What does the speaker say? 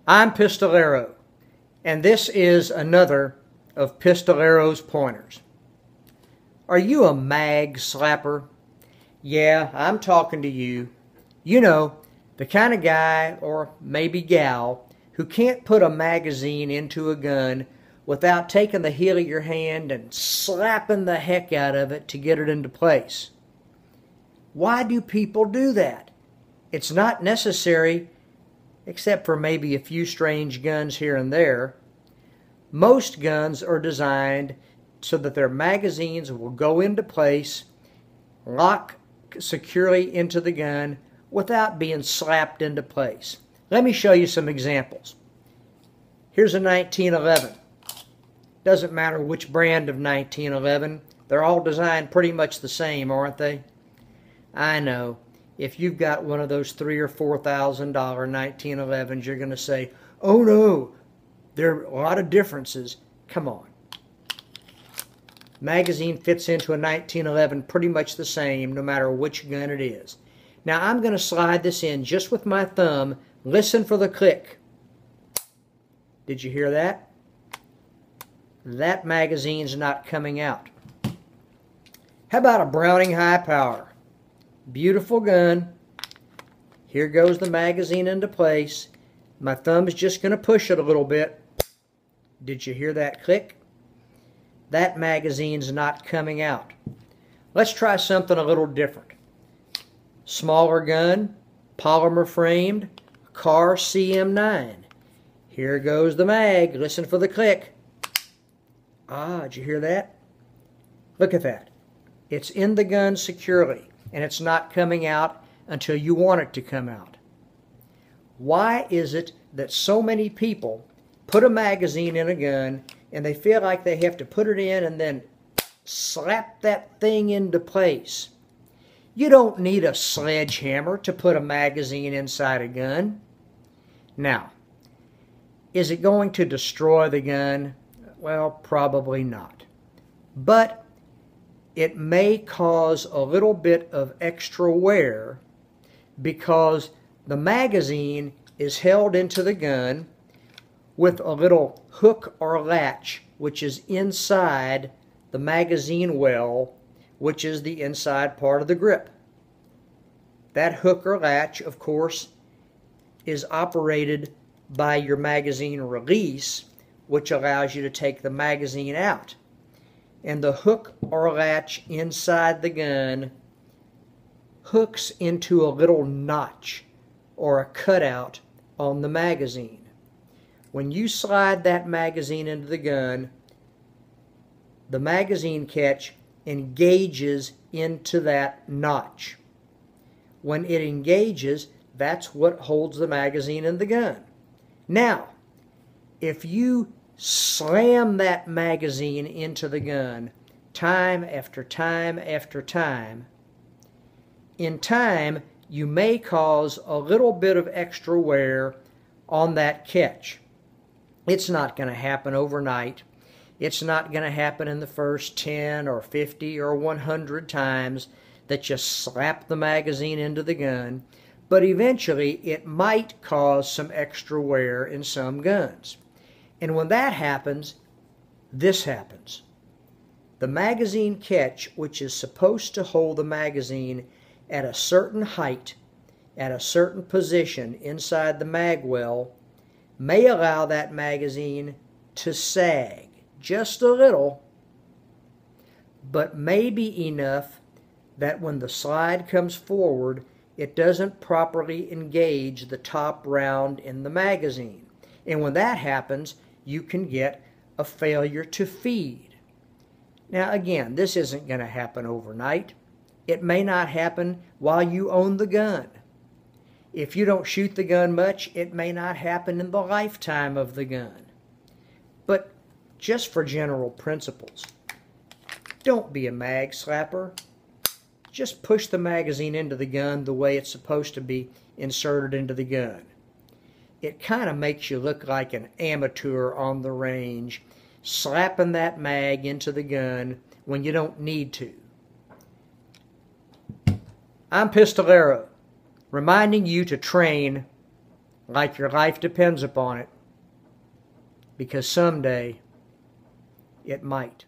I'm Pistolero, and this is another of Pistolero's pointers. Are you a mag slapper? Yeah, I'm talking to you. You know, the kind of guy, or maybe gal, who can't put a magazine into a gun without taking the heel of your hand and slapping the heck out of it to get it into place. Why do people do that? It's not necessary, except for maybe a few strange guns here and there. Most guns are designed so that their magazines will go into place, lock securely into the gun without being slapped into place. Let me show you some examples. Here's a 1911. Doesn't matter which brand of 1911. They're all designed pretty much the same, aren't they? I know. If you've got one of those $3,000 or $4,000 1911s, you're going to say, oh no, there are a lot of differences. Come on. Magazine fits into a 1911 pretty much the same no matter which gun it is. Now I'm going to slide this in just with my thumb. Listen for the click. Did you hear that? That magazine's not coming out. How about a Browning high power? Beautiful gun. Here goes the magazine into place. My thumb is just going to push it a little bit. Did you hear that click? That magazine's not coming out. Let's try something a little different. Smaller gun, polymer framed, car CM9. Here goes the mag. Listen for the click. Ah, did you hear that? Look at that. It's in the gun securely, and it's not coming out until you want it to come out. Why is it that so many people put a magazine in a gun and they feel like they have to put it in and then slap that thing into place? You don't need a sledgehammer to put a magazine inside a gun. Now, is it going to destroy the gun? Well, probably not. But it may cause a little bit of extra wear because the magazine is held into the gun with a little hook or latch which is inside the magazine well, which is the inside part of the grip. That hook or latch, of course, is operated by your magazine release, which allows you to take the magazine out. And the hook or latch inside the gun hooks into a little notch or a cutout on the magazine. When you slide that magazine into the gun, the magazine catch engages into that notch. When it engages, that's what holds the magazine in the gun. Now, if you slam that magazine into the gun time after time after time, in time you may cause a little bit of extra wear on that catch. It's not going to happen overnight. It's not going to happen in the first 10 or 50 or 100 times that you slap the magazine into the gun, but eventually it might cause some extra wear in some guns. And when that happens, this happens. The magazine catch, which is supposed to hold the magazine at a certain height, at a certain position inside the mag well, may allow that magazine to sag just a little, but maybe enough that when the slide comes forward, it doesn't properly engage the top round in the magazine. And when that happens, you can get a failure to feed. Now again, this isn't going to happen overnight. It may not happen while you own the gun. If you don't shoot the gun much, it may not happen in the lifetime of the gun. But just for general principles, don't be a mag slapper. Just push the magazine into the gun the way it's supposed to be inserted into the gun. It kind of makes you look like an amateur on the range, slapping that mag into the gun when you don't need to. I'm Pistolero, reminding you to train like your life depends upon it, because someday it might.